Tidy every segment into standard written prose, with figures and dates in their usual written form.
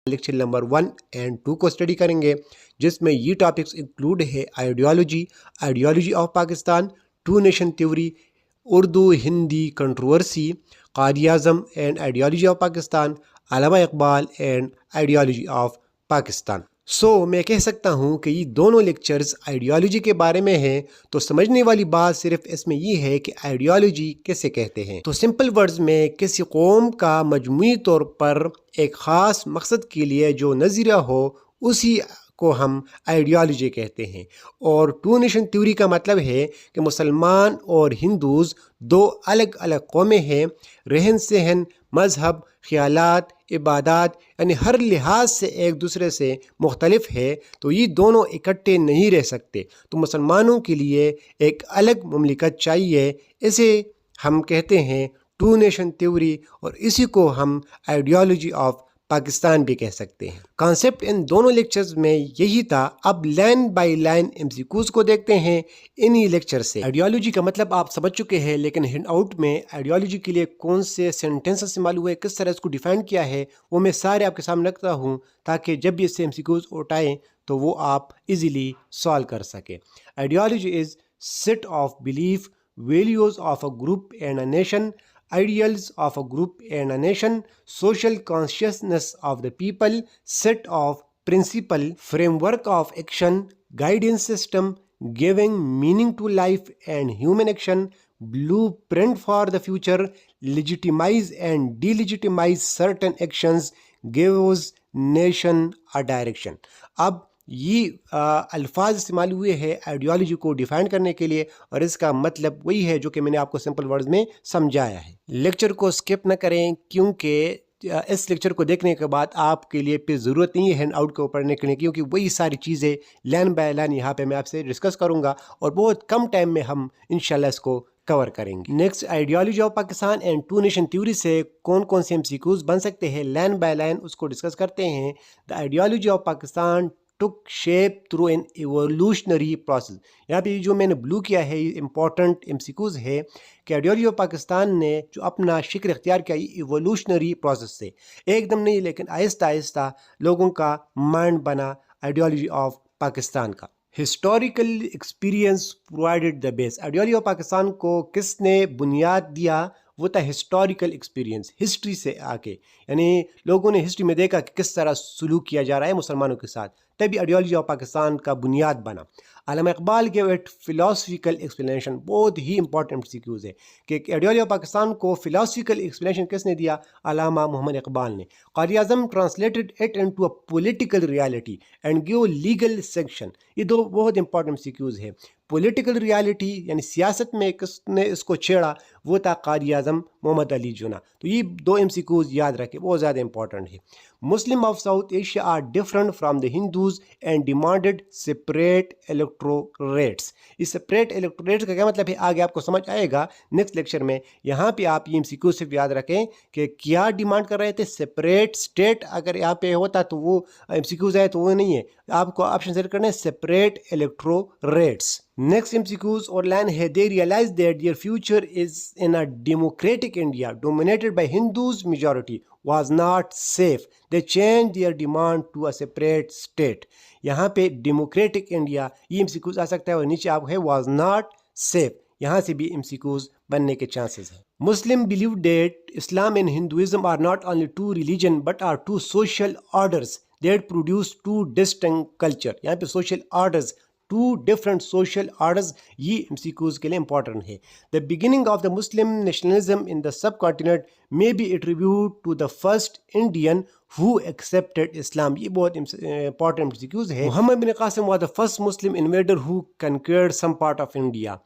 Lecture number 1 and 2 کو study کریں گے، جس میں یہ ٹاپکس انکلوڈ ہے ideology of Pakistan, two nation theory, Urdu Hindi controversy, Quaid Azam and ideology of Pakistan, Allama Iqbal and ideology of Pakistan. میں کہہ سکتا ہوں کہ یہ دونوں لیکچرز آئیڈیالوجی کے بارے میں ہیں، تو سمجھنے والی بات صرف اس میں یہ ہے کہ آئیڈیالوجی کسے کہتے ہیں۔ تو سمپل ورڈز میں کسی قوم کا مجموعی طور پر ایک خاص مقصد کے لیے جو نظریہ ہو، اسی کو ہم آئیڈیالوجی کہتے ہیں۔ اور ٹو نیشن تھیوری کا مطلب ہے کہ مسلمان اور ہندوز دو الگ الگ قومیں ہیں، رہن سہن، مذہب، خیالات، عبادات، یعنی ہر لحاظ سے ایک دوسرے سے مختلف ہے، تو یہ دونوں اکٹھے نہیں رہ سکتے۔ تو مسلمانوں کے لیے ایک الگ مملکت چاہیے، اسے ہم کہتے ہیں ٹو نیشن تھیوری، اور اسی کو ہم آئیڈیالوجی آف پاکستان بھی کہہ سکتے ہیں۔ کانسیپٹ ان دونوں لیکچرز میں یہی تھا۔ اب لائن بائی لائن MCQs کو دیکھتے ہیں انہی لیکچر سے۔ آئیڈیالوجی کا مطلب آپ سمجھ چکے ہیں، لیکن ہینڈ آؤٹ میں آئیڈیالوجی کے لیے کون سے سینٹینس استعمال ہوئے، کس طرح اس کو ڈیفائن کیا ہے، وہ میں سارے آپ کے سامنے رکھتا ہوں، تاکہ جب بھی اس سے MCQs اٹھائیں تو وہ آپ ایزیلی سالو کر سکیں۔ Ideology is set of belief, values of a group and a nation, ideals of a group and a nation, social consciousness of the people, set of principle, framework of action, guidance system, giving meaning to life and human action, blueprint for the future, legitimize and delegitimize certain actions, gives nation a direction۔ اب یہ الفاظ استعمال ہوئے ہیں ideology کو define کرنے کے لیے، اور اس کا مطلب وہی ہے جو کہ میں نے آپ کو سمپل ورڈز میں سمجھایا ہے۔ لیکچر کو سکپ نہ کریں، کیونکہ اس لیکچر کو دیکھنے کے بعد آپ کے لیے پھر ضرورت نہیں ہے ہینڈ آؤٹ کو پڑھنے کے لیے، کیونکہ وہی ساری چیزیں لائن بائی لائن یہاں پہ میں آپ سے ڈسکس کروں گا، اور بہت کم ٹائم میں ہم انشاءاللہ اس کو کور کریں گے۔ Next, ideology of Pakistan and two nation theory سے کون سے MCQs بن سکتے ہیں، لائن بائی لائن اس کو ڈسکس کرتے ہیں۔ The ideology of Pakistan took shape through an evolutionary process۔ یہاں پہ جو میں نے بلو کیا ہے یہ امپورٹنٹ MCQs ہے کہ آئیڈیالوجی آف پاکستان نے جو اپنا شکل اختیار کیا یہ ایوولوشنری پروسیس سے، ایک دم نہیں لیکن آہستہ آہستہ لوگوں کا مائنڈ بنا آئیڈیالوجی آف پاکستان کا۔ Historical experience provided the base. Ideology of Pakistan کو کس نے بنیاد دیا؟ وہ تھا ہسٹوریکل ایکسپیرینس، ہسٹری سے آ کے، یعنی لوگوں نے ہسٹری میں دیکھا کہ کس طرح سلوک کیا جا رہا ہے مسلمانوں کے ساتھ، تبھی آئیڈیالوجی آف پاکستان کا بنیاد بنا۔ علامہ اقبال کے ایٹ فلاسفیکل ایکسپلینیشن، بہت ہی امپورٹنٹ MCQs ہے کہ آئیڈیالوجی آف پاکستان کو فلاسفیکل ایکسپلینیشن کس نے دیا؟ علامہ محمد اقبال نے۔ Quaid Azam translated it into a political reality and gave legal sanction. یہ دو بہت امپورٹنٹ MCQs ہے۔ پولیٹیکل ریالٹی یعنی سیاست میں کس نے اس کو چھیڑا؟ وہ تھا قائد اعظم محمد علی جناح۔ تو یہ دو MCQs یاد رکھیں، بہت زیادہ امپورٹنٹ ہے۔ Muslim of South Asia are different from the Hindus and demanded separate electorates. اس سپریٹ الیکٹوریٹس کا کیا مطلب ہے آگے آپ کو سمجھ آئے گا نیکسٹ لیکچر میں۔ یہاں پہ آپ یہ MCQ صرف یاد رکھیں کہ کیا ڈیمانڈ کر رہے تھے، سپریٹ اسٹیٹ اگر یہاں پہ ہوتا تو وہ MCQs ہے، تو وہ نہیں ہے، آپ کو آپشن سلیکٹ کرنا ہے سپریٹ الیکٹوریٹس۔ نیکسٹ MCQs اور لائن ہے they realize that their future is in a democratic India dominated by Hindus majority was not safe. They changed their demand to a separate state۔ یہاں پہ democratic India یہ MCQs آ سکتا ہے، اور نیچے آپ ہے was not safe، یہاں سے بھی MCQs بننے کے چانسز ہیں۔ Muslim believe that Islam and Hinduism are not only two religion but are two social orders that produce two distinct culture۔ یہاں پہ social orders، two different social orders, یہ MCQs کے لیے امپورٹنٹ ہے۔ The beginning of the Muslim nationalism in the subcontinent may be attributed to the first Indian who accepted Islam۔ یہ بہت important MCQs ہے۔ محمد بن Qasim was the first Muslim invader who conquered some part of India۔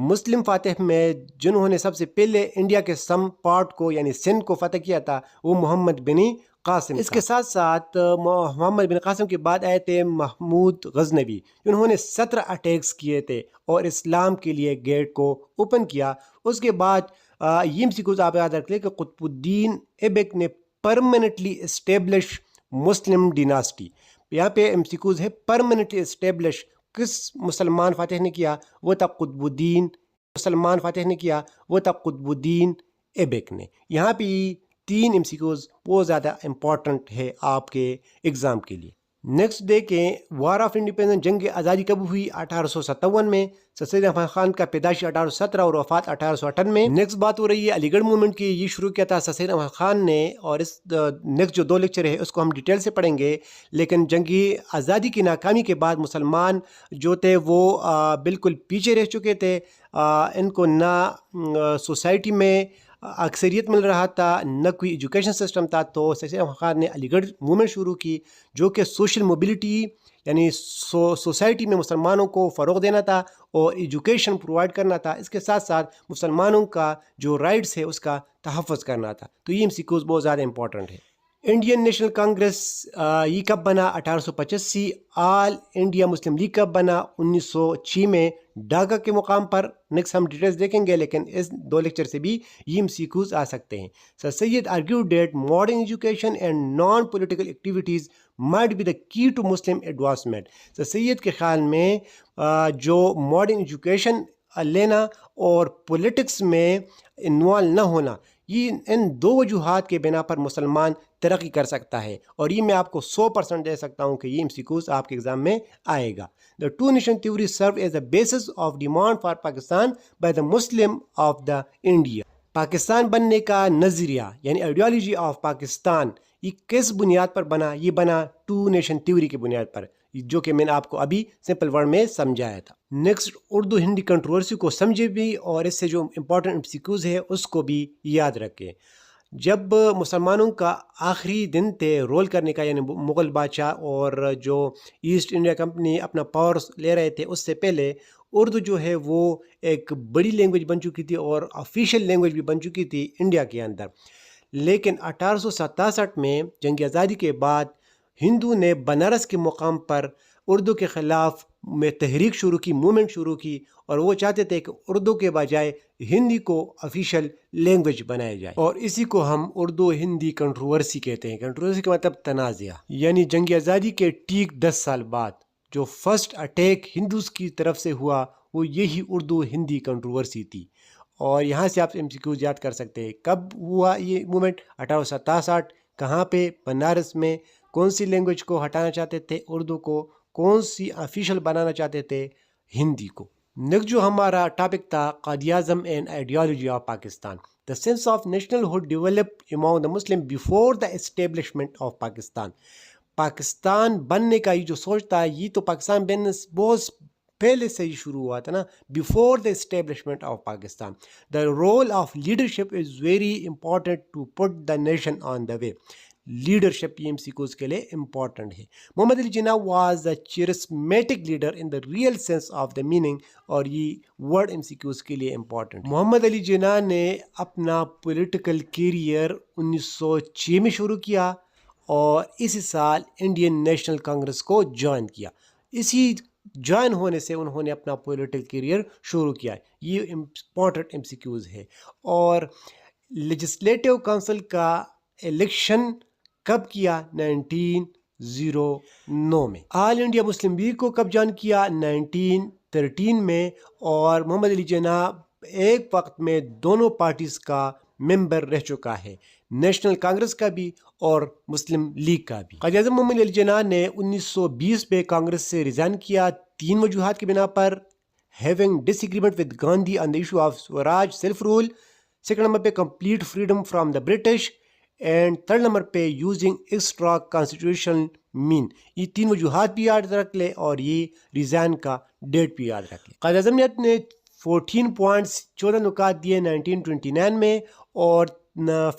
مسلم فاتح میں جنہوں نے سب سے پہلے India کے سم پارٹ کو یعنی سندھ کو فتح کیا تھا وہ محمد بن قاسم۔ اس کے ساتھ ساتھ محمد بن قاسم کے بعد آئے تھے محمود غزنوی، جنہوں نے 17 اٹیکس کیے تھے اور اسلام کے لیے گیٹ کو اوپن کیا۔ اس کے بعد یہ MCQs آپ یاد رکھ لیں کہ قطب الدین ایبک نے پرماننٹلی اسٹیبلش مسلم ڈیناسٹی۔ یہاں پہ MCQs ہے پرماننٹلی اسٹیبلش، کس مسلمان فاتح نے کیا؟ وہ تھا قطب الدین، مسلمان فاتح نے کیا وہ تھا قطب الدین ایبک نے۔ یہاں پہ 3 MCQs بہت زیادہ امپورٹنٹ ہے آپ کے ایگزام کے لیے۔ نیکسٹ دیکھیں، وار آف انڈیپینڈنس، جنگ آزادی کب ہوئی؟ 1857 میں۔ سر سید احمد خان کا پیدائش 1817 اور وفات 1858 میں۔ نیکسٹ بات ہو رہی ہے علی گڑھ موومنٹ کی، یہ شروع کیا تھا سر سید احمد خان نے، اور اس نیکسٹ جو 2 لیکچر ہے اس کو ہم ڈیٹیل سے پڑھیں گے۔ لیکن جنگی آزادی کی ناکامی کے بعد مسلمان جو تھے وہ بالکل پیچھے رہ چکے تھے، ان کو نہ سوسائٹی میں اکثریت مل رہا تھا، نہ کوئی ایجوکیشن سسٹم تھا، تو سر سید احمد خان نے علی گڑھ موومنٹ شروع کی جو کہ سوشل موبلٹی یعنی سوسائٹی میں مسلمانوں کو فروغ دینا تھا اور ایجوکیشن پرووائڈ کرنا تھا، اس کے ساتھ ساتھ مسلمانوں کا جو رائٹس ہے اس کا تحفظ کرنا تھا۔ تو یہ MCQs بہت زیادہ امپورٹنٹ ہے۔ انڈین نیشنل کانگریس یہ کب بنا؟ 1885۔ آل انڈیا مسلم لیگ کب بنا؟ 1906 میں ڈھاکہ کے مقام پر۔ نیکسٹ ہم ڈیٹیلز دیکھیں گے، لیکن اس 2 لیکچر سے بھی یہ MCQs آ سکتے ہیں۔ سر سید argued that modern education and non-political activities might be the key to Muslim advancement۔ سر سید کے خیال میں جو ماڈرن ایجوکیشن لینا اور پولیٹکس میں انوالو نہ ہونا، یہ ان 2 وجوہات کے بنا پر مسلمان ترقی کر سکتا ہے، اور یہ میں آپ کو 100% دے سکتا ہوں کہ یہ MCQs آپ کے ایگزام میں آئے گا۔ The two nation theory served as the basis of demand for Pakistan by the Muslim of the India۔ Pakistan بننے کا نظریہ یعنی آئیڈیالوجی آف پاکستان یہ کس بنیاد پر بنا؟ یہ بنا 2 نیشن تھیوری کی بنیاد پر، جو کہ میں نے آپ کو ابھی سمپل ورڈ میں سمجھایا تھا۔ نیکسٹ اردو ہندی کنٹروورسی کو سمجھے بھی، اور اس سے جو امپورٹنٹ MCQs ہے اس کو بھی یاد رکھیں۔ جب مسلمانوں کا آخری دن تھے رول کرنے کا، یعنی مغل بادشاہ اور جو ایسٹ انڈیا کمپنی اپنا پاور لے رہے تھے، اس سے پہلے اردو جو ہے وہ ایک بڑی لینگویج بن چکی تھی اور آفیشیل لینگویج بھی بن چکی تھی انڈیا کے اندر۔ لیکن 1867 میں جنگ آزادی کے بعد ہندو نے بنارس کے مقام پر اردو کے خلاف میں تحریک شروع کی، موومنٹ شروع کی، اور وہ چاہتے تھے کہ اردو کے بجائے ہندی کو آفیشیل لینگویج بنایا جائے، اور اسی کو ہم اردو ہندی کنٹروورسی کہتے ہیں۔ کنٹروورسی کا مطلب تنازع، یعنی جنگ آزادی کے ٹھیک 10 سال بعد جو فرسٹ اٹیک ہندوز کی طرف سے ہوا وہ یہی اردو ہندی کنٹروورسی تھی، اور یہاں سے آپ MCQs یاد کر سکتے ہیں۔ کب ہوا یہ موومنٹ؟ 1867۔ کہاں پہ؟ بنارس میں۔ کون سی لینگویج کو ہٹانا چاہتے تھے؟ اردو کو۔ کون سی آفیشیل بنانا چاہتے تھے؟ ہندی کو۔ نیکسٹ جو ہمارا ٹاپک تھا Quaid Azam and ideology of Pakistan. The sense of nationhood developed among the Muslims before the establishment of Pakistan۔ Pakistan بننے کا یہ جو سوچ تھا، یہ تو پاکستان بننے سے بہت پہلے سے ہی شروع ہوا تھا نا، before the establishment of Pakistan۔ The role of leadership is very important to put the nation on the way۔ Leadership یہ MCQs کے لیے امپورٹنٹ ہے۔ Muhammad Ali Jinnah was a charismatic leader in the real sense of the meaning, اور یہ word MCQs کے لیے important. محمد علی جناح نے اپنا پولیٹیکل کیریئر 1906 میں شروع کیا، اور اسی سال انڈین نیشنل کانگریس کو جوائن کیا۔ اسی جوائن ہونے سے انہوں نے اپنا پولیٹیکل کیریئر شروع کیا۔ یہ امپورٹنٹ MCQs ہے۔ اور لیجسلیٹو کونسل کا الیکشن کب کیا؟ 1909 میں۔ آل انڈیا مسلم لیگ کو کب جوائن کیا؟ 1913 میں۔ اور محمد علی جناح ایک وقت میں دونوں پارٹیز کا ممبر رہ چکا ہے، نیشنل کانگریس کا بھی اور مسلم لیگ کا بھی۔ قائد اعظم محمد علی جناح نے 1920 میں کانگریس سے ریزائن کیا 3 وجوہات کی بنا پر: having disagreement with Gandhi on the issue of Swaraj self rule, second number پہ complete freedom from the British, and third number پہ یوزنگ ایکسٹرا کانسٹیٹیوشنل مین۔ یہ 3 وجوہات بھی یاد رکھ لے، اور یہ ریزائن کا ڈیٹ بھی یاد رکھ لے۔ قائد اعظم نے 14 پوائنٹس 14 نکات دیے 1929 میں، اور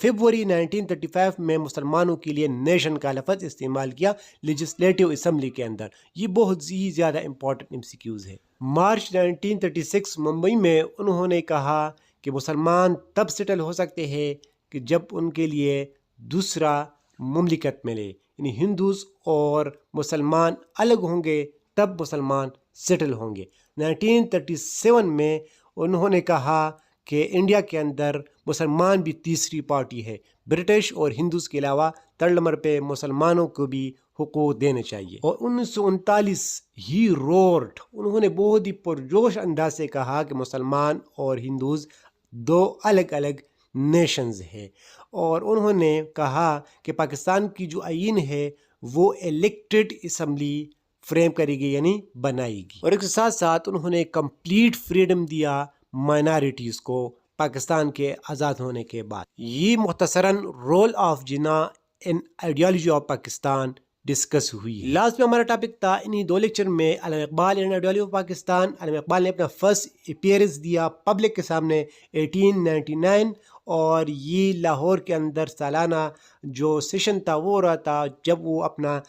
فیبروری 1935 میں مسلمانوں کے لیے نیشن کا لفظ استعمال کیا لیجسلیٹو اسمبلی کے اندر۔ یہ بہت ہی زیادہ امپورٹنٹ MCQs ہے۔ مارچ 1936 ممبئی میں انہوں نے کہا کہ مسلمان تب سیٹل ہو سکتے ہیں کہ جب ان کے لیے دوسرا مملکت ملے، یعنی ہندوز اور مسلمان الگ ہوں گے تب مسلمان سیٹل ہوں گے۔ 1937 میں انہوں نے کہا کہ انڈیا کے اندر مسلمان بھی تیسری پارٹی ہے، برٹش اور ہندوز کے علاوہ تھرڈ نمبر پہ مسلمانوں کو بھی حقوق دینے چاہیے۔ اور 1939 ہی رورڈ، انہوں نے بہت ہی پرجوش انداز سے کہا کہ مسلمان اور ہندوز 2 الگ الگ نیشنز ہے، اور انہوں نے کہا کہ پاکستان کی جو آئین ہے وہ الیکٹڈ اسمبلی فریم کرے گی، یعنی بنائے گی، اور اس کے ساتھ ساتھ انہوں نے کمپلیٹ فریڈم دیا مائنارٹیز کو پاکستان کے آزاد ہونے کے بعد۔ یہ مختصراً role of Jinnah in ideology of Pakistan discuss ہوئی۔ لاسٹ میں ہمارا ٹاپک تھا انہی دو لیکچر میں Allama Iqbal and ideology of Pakistan. Allama Iqbal نے اپنا فرسٹ اپیئرنس دیا پبلک کے سامنے 1899، اور یہ لاہور کے اندر سالانہ جو سیشن تھا وہ ہو رہا تھا جب وہ اپنا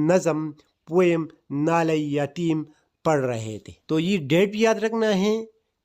نظم پوئم نالہ یتیم پڑھ رہے تھے۔ تو یہ ڈیٹ بھی یاد رکھنا ہے،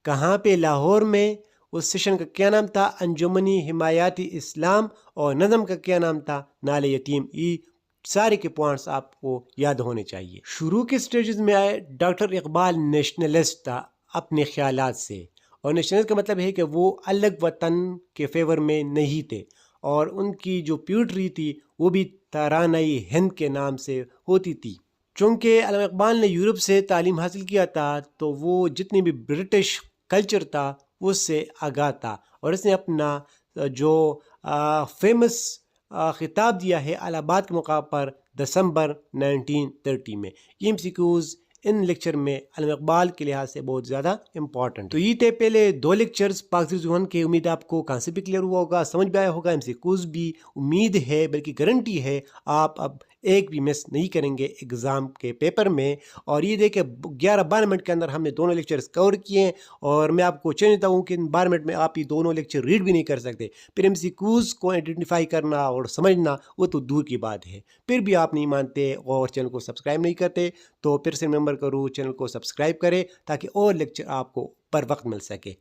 کہاں پہ، لاہور میں۔ اس سیشن کا کیا نام تھا؟ انجمنی حمایتی اسلام، اور نظم کا کیا نام تھا؟ نالہ یتیم۔ یہ سارے کے پوائنٹس آپ کو یاد ہونے چاہیے۔ شروع کے سٹیجز میں آئے ڈاکٹر اقبال نیشنلسٹ تھا اپنے خیالات سے، اور نیشنلسٹ کا مطلب ہے کہ وہ الگ وطن کے فیور میں نہیں تھے، اور ان کی جو پیوٹری تھی وہ بھی ترانہ ہند کے نام سے ہوتی تھی۔ چونکہ علامہ اقبال نے یورپ سے تعلیم حاصل کیا تھا تو وہ جتنی بھی برٹش کلچر تھا اس سے آگاہ تھا، اور اس نے اپنا جو فیمس خطاب دیا ہے الہ آباد کے موقع پر دسمبر 1930 میں۔ یہ MCQs ان لیکچر میں علامہ اقبال کے لحاظ سے بہت زیادہ امپورٹنٹ۔ تو یہ تھے پہلے دو لیکچرز پاک سیریز 1 کے۔ امید آپ کو کانسیپٹ بھی کلیئر ہوا ہوگا، سمجھ بھی آیا ہوگا، MCQs بھی امید ہے، بلکہ گارنٹی ہے آپ اب ایک بھی مس نہیں کریں گے ایگزام کے پیپر میں۔ اور یہ دیکھیں 11-12 منٹ کے اندر ہم نے دونوں لیکچرز کور کیے ہیں، اور میں آپ کو چیلنج دیتا ہوں کہ ان 12 منٹ میں آپ یہ دونوں لیکچر ریڈ بھی نہیں کر سکتے، پھر MCQs کو آئیڈینٹیفائی کرنا اور سمجھنا وہ تو دور کی بات ہے۔ پھر بھی آپ نہیں مانتے اور چینل کو سبسکرائب نہیں کرتے، تو پھر سے ریممبر کروں چینل کو سبسکرائب کریں تاکہ اور لیکچر آپ کو پر وقت مل سکے۔